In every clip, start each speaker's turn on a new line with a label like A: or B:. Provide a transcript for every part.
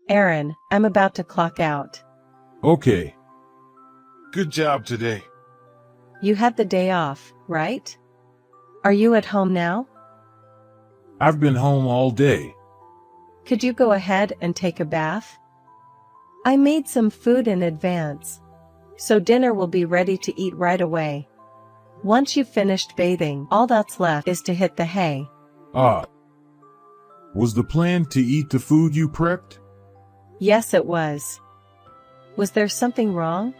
A: Aaron, I'm about to clock out.
B: Okay. Good job today.
A: You had the day off, right? Are you at home now?
B: I've been home all day.
A: Could you go ahead and take a bath? I made some food in advance, so dinner will be ready to eat right away. Once you've finished bathing, all that's left is to hit the hay.
B: Ah. Was the plan to eat the food you prepped?
A: Yes, it was. Was there something wrong?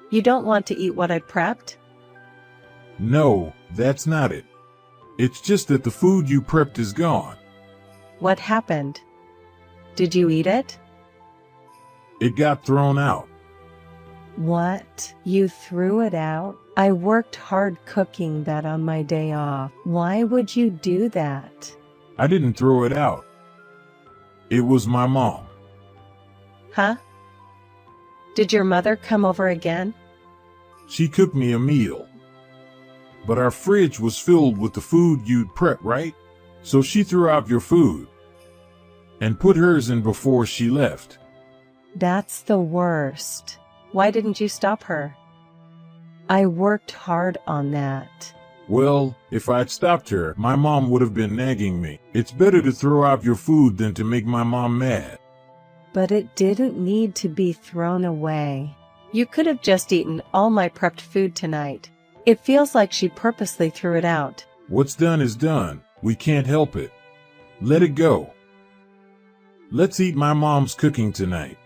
A: You don't want to eat what I prepped?
B: No, that's not it. It's just that the food you prepped is gone.
A: What happened? Did you eat it?
B: It got thrown out.
A: What? You threw it out? I worked hard cooking that on my day off. Why would you do that?
B: I didn't throw it out. It was my mom.
A: Huh? Did your mother come over again?
B: She cooked me a meal. But our fridge was filled with the food you'd prepped, right? So she threw out your food and put hers in before she left.
A: That's the worst. Why didn't you stop her? I worked hard on that.
B: Well, if I'd stopped her, my mom would have been nagging me. It's better to throw out your food than to make my mom mad.
A: But it didn't need to be thrown away. You could have just eaten all my prepped food tonight. It feels like she purposely threw it out.
B: What's done is done. We can't help it. Let it go. Let's eat my mom's cooking tonight.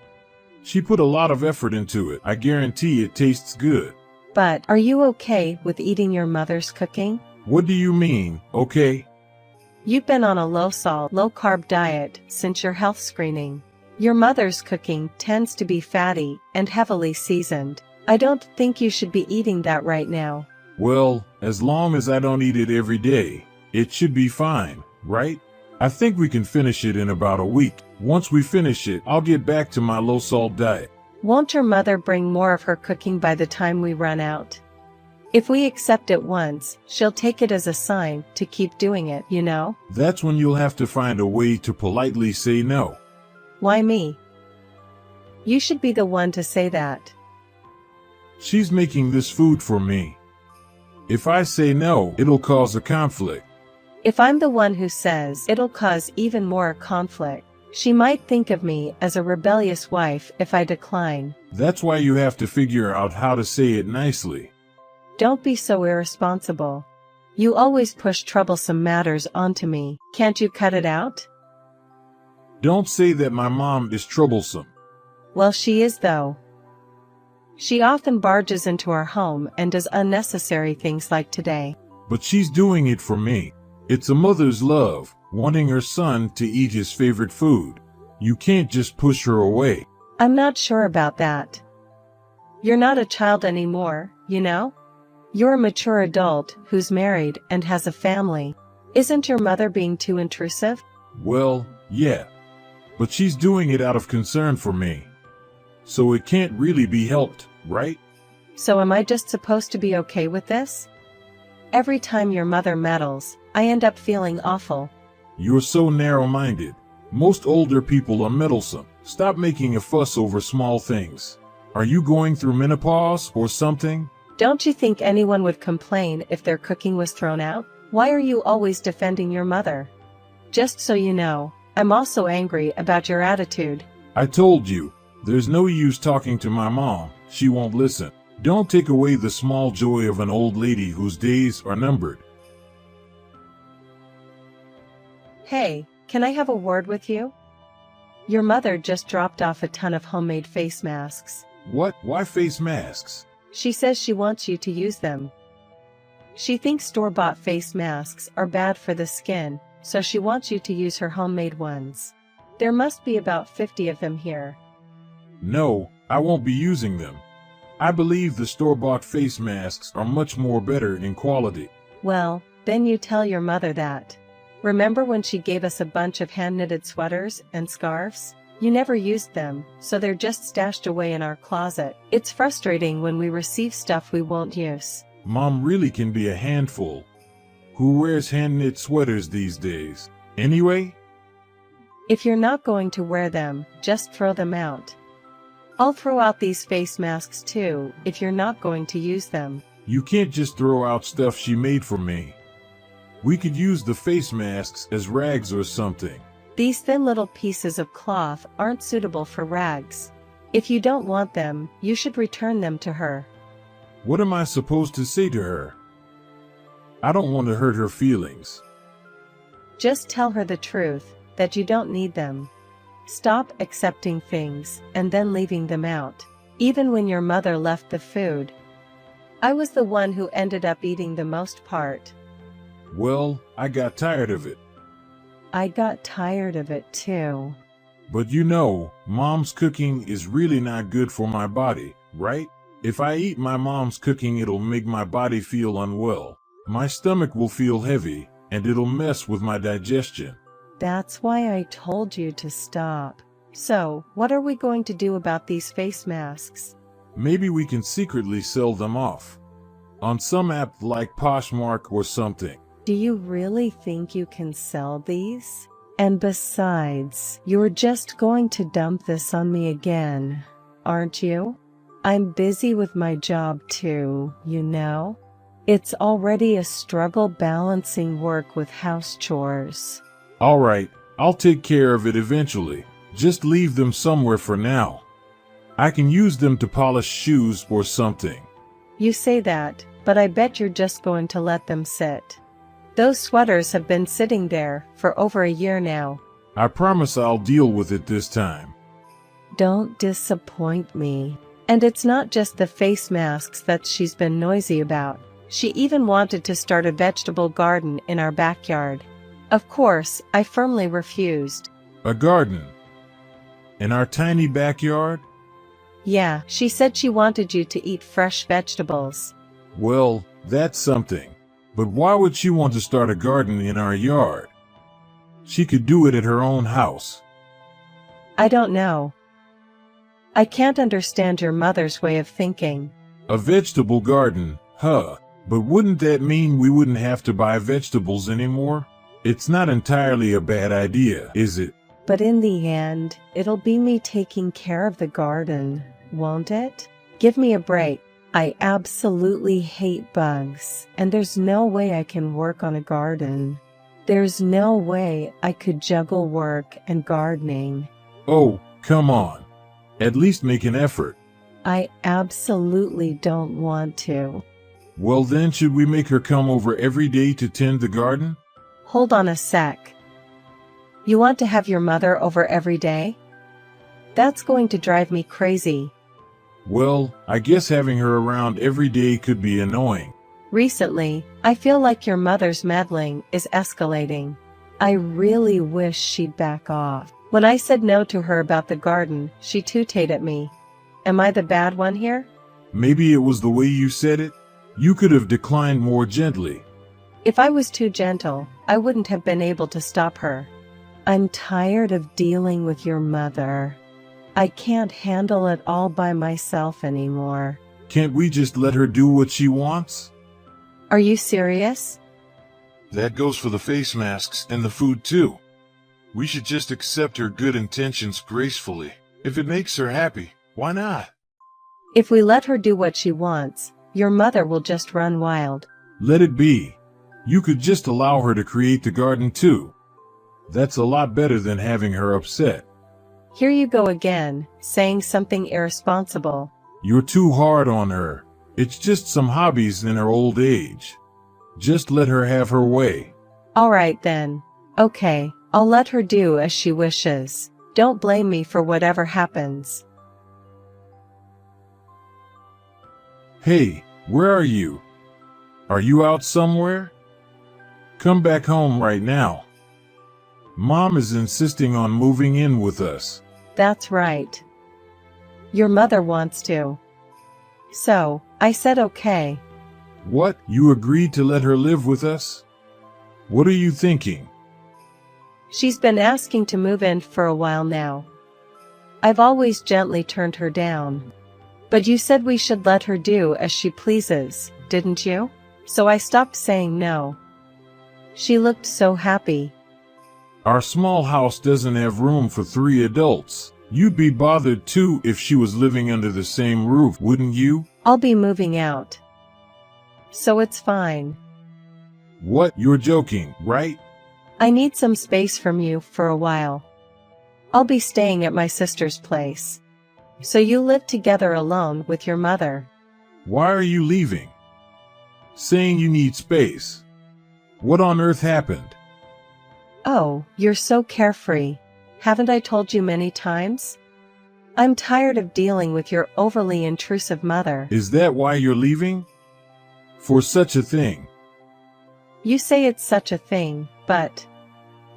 B: She put a lot of effort into it. I guarantee it tastes good.
A: But are you okay with eating your mother's cooking?
B: What do you mean, okay?
A: You've been on a low-salt, low-carb diet since your health screening. Your mother's cooking tends to be fatty and heavily seasoned. I don't think you should be eating that right now.
B: Well, as long as I don't eat it every day, it should be fine, right? I think we can finish it in about a week. Once we finish it, I'll get back to my low-salt diet.
A: Won't your mother bring more of her cooking by the time we run out? If we accept it once, she'll take it as a sign to keep doing it, you know?
B: That's when you'll have to find a way to politely say no.
A: Why me? You should be the one to say that.
B: She's making this food for me. If I say no, it'll cause a conflict.
A: If I'm the one who says, it'll cause even more conflict. She might think of me as a rebellious wife if I decline.
B: That's why you have to figure out how to say it nicely.
A: Don't be so irresponsible. You always push troublesome matters onto me. Can't you cut it out?
B: Don't say that my mom is troublesome.
A: Well, she is though. She often barges into our home and does unnecessary things like today.
B: But she's doing it for me. It's a mother's love, wanting her son to eat his favorite food. You can't just push her away.
A: I'm not sure about that. You're not a child anymore, you know? You're a mature adult who's married and has a family. Isn't your mother being too intrusive?
B: Well, yeah. But she's doing it out of concern for me. So it can't really be helped, right?
A: So am I just supposed to be okay with this? Every time your mother meddles, I end up feeling awful.
B: You're so narrow-minded. Most older people are meddlesome. Stop making a fuss over small things. Are you going through menopause or something?
A: Don't you think anyone would complain if their cooking was thrown out? Why are you always defending your mother? Just so you know, I'm also angry about your attitude.
B: I told you, there's no use talking to my mom. She won't listen. Don't take away the small joy of an old lady whose days are numbered.
A: Hey, can I have a word with you? Your mother just dropped off a ton of homemade face masks.
B: What? Why face masks?
A: She says she wants you to use them. She thinks store-bought face masks are bad for the skin, so she wants you to use her homemade ones. There must be about 50 of them here.
B: No, I won't be using them. I believe the store-bought face masks are much more better in quality.
A: Well, then you tell your mother that. Remember when she gave us a bunch of hand-knitted sweaters and scarves? You never used them, so they're just stashed away in our closet. It's frustrating when we receive stuff we won't use.
B: Mom really can be a handful. Who wears hand-knit sweaters these days? Anyway?
A: If you're not going to wear them, just throw them out. I'll throw out these face masks too, if you're not going to use them.
B: You can't just throw out stuff she made for me. We could use the face masks as rags or something.
A: These thin little pieces of cloth aren't suitable for rags. If you don't want them, you should return them to her.
B: What am I supposed to say to her? I don't want to hurt her feelings.
A: Just tell her the truth, that you don't need them. Stop accepting things and then leaving them out. Even when your mother left the food, I was the one who ended up eating the most part.
B: Well, I got tired of it.
A: I got tired of it too.
B: But you know, Mom's cooking is really not good for my body, right? If I eat my mom's cooking, it'll make my body feel unwell. My stomach will feel heavy, and it'll mess with my digestion.
A: That's why I told you to stop. So, what are we going to do about these face masks?
B: Maybe we can secretly sell them off. On some app like Poshmark or something.
A: Do you really think you can sell these? And besides, you're just going to dump this on me again, aren't you? I'm busy with my job too, you know? It's already a struggle balancing work with house chores.
B: All right, I'll take care of it eventually. Just leave them somewhere for now. I can use them to polish shoes or something.
A: You say that, but I bet you're just going to let them sit. Those sweaters have been sitting there for over a year now.
B: I promise I'll deal with it this time.
A: Don't disappoint me. And it's not just the face masks that she's been noisy about. She even wanted to start a vegetable garden in our backyard. Of course, I firmly refused.
B: A garden? In our tiny backyard?
A: Yeah, she said she wanted you to eat fresh vegetables.
B: Well, that's something. But why would she want to start a garden in our yard? She could do it at her own house.
A: I don't know. I can't understand your mother's way of thinking.
B: A vegetable garden, huh? But wouldn't that mean we wouldn't have to buy vegetables anymore? It's not entirely a bad idea, is it?
A: But in the end, it'll be me taking care of the garden, won't it? Give me a break. I absolutely hate bugs, and there's no way I can work on a garden. There's no way I could juggle work and gardening.
B: Oh, come on. At least make an effort.
A: I absolutely don't want to.
B: Well then, should we make her come over every day to tend the garden?
A: Hold on a sec. You want to have your mother over every day? That's going to drive me crazy.
B: Well, I guess having her around every day could be annoying.
A: Recently, I feel like your mother's meddling is escalating. I really wish she'd back off. When I said no to her about the garden, she tooted at me. Am I the bad one here?
B: Maybe it was the way you said it. You could have declined more gently.
A: If I was too gentle, I wouldn't have been able to stop her. I'm tired of dealing with your mother. I can't handle it all by myself anymore.
B: Can't we just let her do what she wants?
A: Are you serious?
B: That goes for the face masks and the food too. We should just accept her good intentions gracefully. If it makes her happy, why not?
A: If we let her do what she wants, your mother will just run wild.
B: Let it be. You could just allow her to create the garden too. That's a lot better than having her upset.
A: Here you go again, saying something irresponsible.
B: You're too hard on her. It's just some hobbies in her old age. Just let her have her way.
A: All right then. Okay, I'll let her do as she wishes. Don't blame me for whatever happens.
B: Hey, where are you? Are you out somewhere? Come back home right now. Mom is insisting on moving in with us.
A: That's right. Your mother wants to. So, I said okay.
B: What? You agreed to let her live with us? What are you thinking?
A: She's been asking to move in for a while now. I've always gently turned her down. But you said we should let her do as she pleases, didn't you? So I stopped saying no. She looked so happy.
B: Our small house doesn't have room for 3 adults. You'd be bothered too if she was living under the same roof, wouldn't you?
A: I'll be moving out. So it's fine.
B: What? You're joking, right?
A: I need some space from you for a while. I'll be staying at my sister's place. So you live together alone with your mother.
B: Why are you leaving? Saying you need space. What on earth happened?
A: Oh, you're so carefree. Haven't I told you many times? I'm tired of dealing with your overly intrusive mother.
B: Is that why you're leaving? For such a thing?
A: You say it's such a thing, but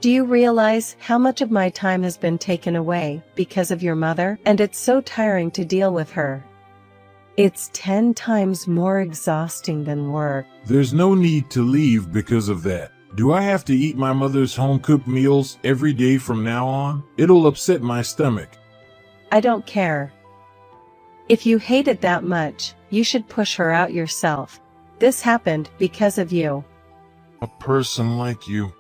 A: do you realize how much of my time has been taken away because of your mother? And it's so tiring to deal with her. It's 10 times more exhausting than work.
B: There's no need to leave because of that. Do I have to eat my mother's home-cooked meals every day from now on? It'll upset my stomach.
A: I don't care. If you hate it that much, you should push her out yourself. This happened because of you.
B: A person like you.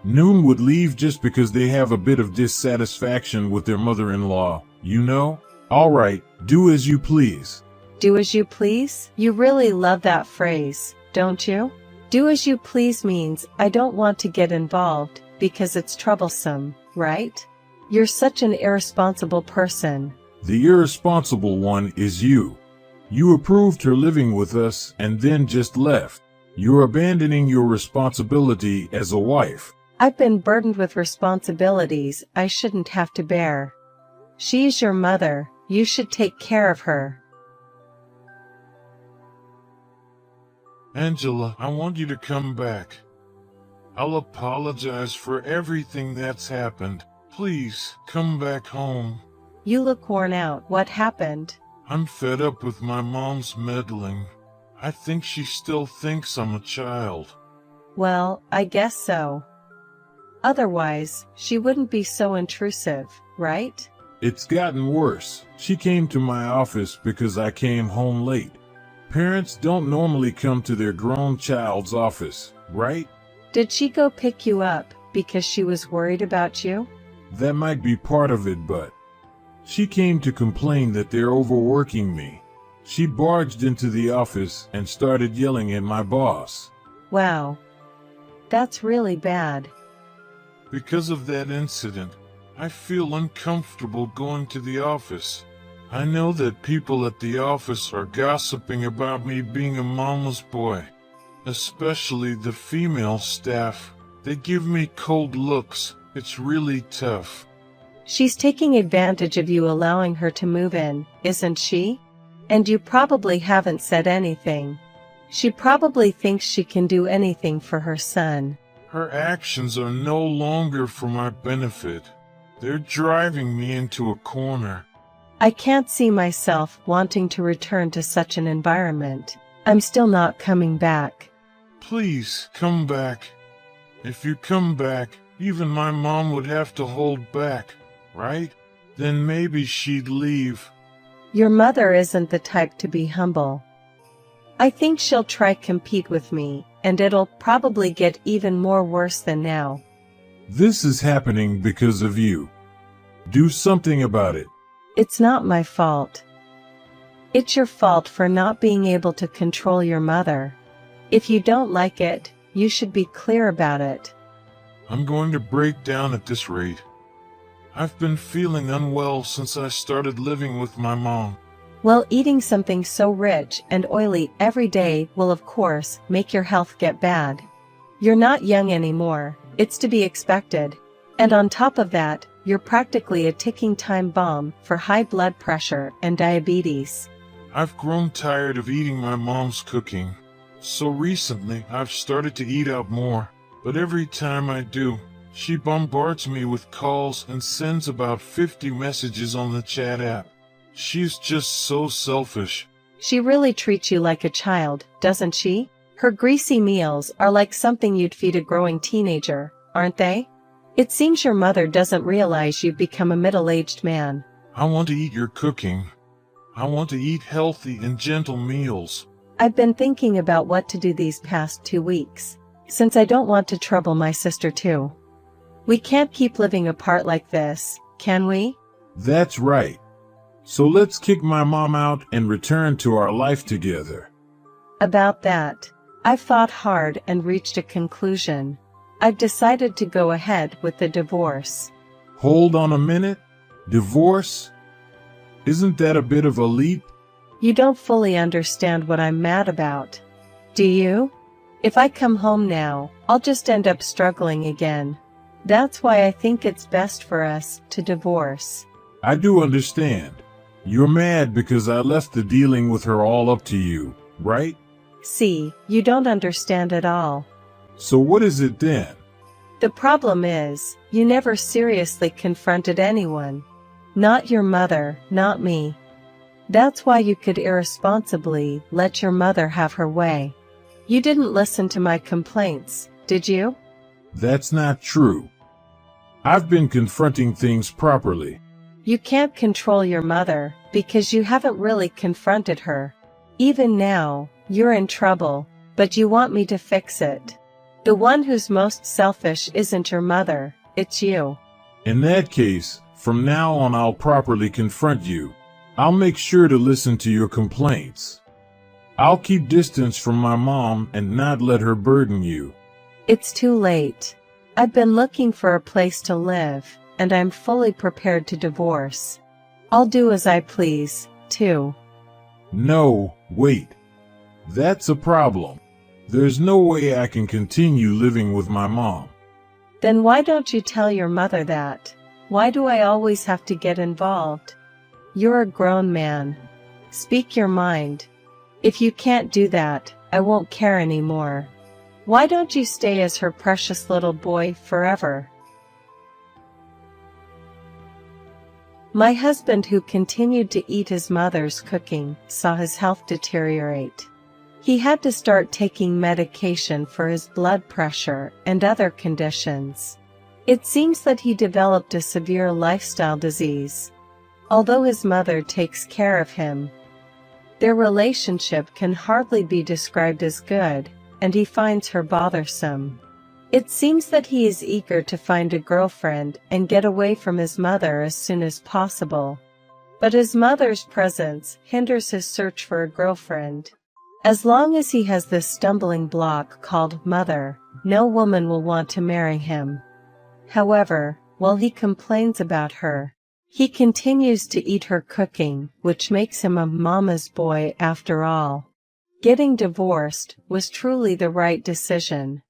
B: Noon would leave just because they have a bit of dissatisfaction with their mother-in-law, you know? All right, do as you please.
A: Do as you please? You really love that phrase, don't you? Do as you please means I don't want to get involved because it's troublesome, right? You're such an irresponsible person.
B: The irresponsible one is you. You approved her living with us and then just left. You're abandoning your responsibility as a wife.
A: I've been burdened with responsibilities I shouldn't have to bear. She's your mother, you should take care of her.
B: Angela, I want you to come back. I'll apologize for everything that's happened. Please, come back home.
A: You look worn out. What happened?
B: I'm fed up with my mom's meddling. I think she still thinks I'm a child.
A: Well, I guess so. Otherwise, she wouldn't be so intrusive, right?
B: It's gotten worse. She came to my office because I came home late. Parents don't normally come to their grown child's office, right?
A: Did she go pick you up because she was worried about you?
B: That might be part of it, but she came to complain that they're overworking me. She barged into the office and started yelling at my boss.
A: Wow. That's really bad.
B: Because of that incident, I feel uncomfortable going to the office. I know that people at the office are gossiping about me being a mama's boy. Especially the female staff. They give me cold looks. It's really tough.
A: She's taking advantage of you allowing her to move in, isn't she? And you probably haven't said anything. She probably thinks she can do anything for her son.
B: Her actions are no longer for my benefit. They're driving me into a corner.
A: I can't see myself wanting to return to such an environment. I'm still not coming back.
B: Please, come back. If you come back, even my mom would have to hold back, right? Then maybe she'd leave.
A: Your mother isn't the type to be humble. I think she'll try compete with me, and it'll probably get even more worse than now.
B: This is happening because of you. Do something about it.
A: It's not my fault. It's your fault for not being able to control your mother. If you don't like it, you should be clear about it.
B: I'm going to break down at this rate. I've been feeling unwell since I started living with my mom.
A: Well, eating something so rich and oily every day will of course make your health get bad. You're not young anymore, it's to be expected. And on top of that, you're practically a ticking time bomb for high blood pressure and diabetes.
B: I've grown tired of eating my mom's cooking. So recently, I've started to eat out more. But every time I do, she bombards me with calls and sends about 50 messages on the chat app. She's just so selfish.
A: She really treats you like a child, doesn't she? Her greasy meals are like something you'd feed a growing teenager, aren't they? It seems your mother doesn't realize you've become a middle-aged man.
B: I want to eat your cooking. I want to eat healthy and gentle meals.
A: I've been thinking about what to do these past 2 weeks, since I don't want to trouble my sister too. We can't keep living apart like this, can we?
B: That's right. So let's kick my mom out and return to our life together.
A: About that, I've thought hard and reached a conclusion. I've decided to go ahead with the divorce.
B: Hold on a minute. Divorce? Isn't that a bit of a leap?
A: You don't fully understand what I'm mad about. Do you? If I come home now, I'll just end up struggling again. That's why I think it's best for us to divorce.
B: I do understand. You're mad because I left the dealing with her all up to you, right?
A: See, you don't understand at all.
B: So what is it then?
A: The problem is, you never seriously confronted anyone. Not your mother, not me. That's why you could irresponsibly let your mother have her way. You didn't listen to my complaints, did you?
B: That's not true. I've been confronting things properly.
A: You can't control your mother, because you haven't really confronted her. Even now, you're in trouble, but you want me to fix it. The one who's most selfish isn't your mother, it's you.
B: In that case, from now on I'll properly confront you. I'll make sure to listen to your complaints. I'll keep distance from my mom and not let her burden you.
A: It's too late. I've been looking for a place to live, and I'm fully prepared to divorce. I'll do as I please, too.
B: No, wait. That's a problem. There's no way I can continue living with my mom.
A: Then why don't you tell your mother that? Why do I always have to get involved? You're a grown man. Speak your mind. If you can't do that, I won't care anymore. Why don't you stay as her precious little boy forever? My husband, who continued to eat his mother's cooking, saw his health deteriorate. He had to start taking medication for his blood pressure and other conditions. It seems that he developed a severe lifestyle disease. Although his mother takes care of him, their relationship can hardly be described as good, and he finds her bothersome. It seems that he is eager to find a girlfriend and get away from his mother as soon as possible. But his mother's presence hinders his search for a girlfriend. As long as he has this stumbling block called mother, no woman will want to marry him. However, while he complains about her, he continues to eat her cooking, which makes him a mama's boy after all. Getting divorced was truly the right decision.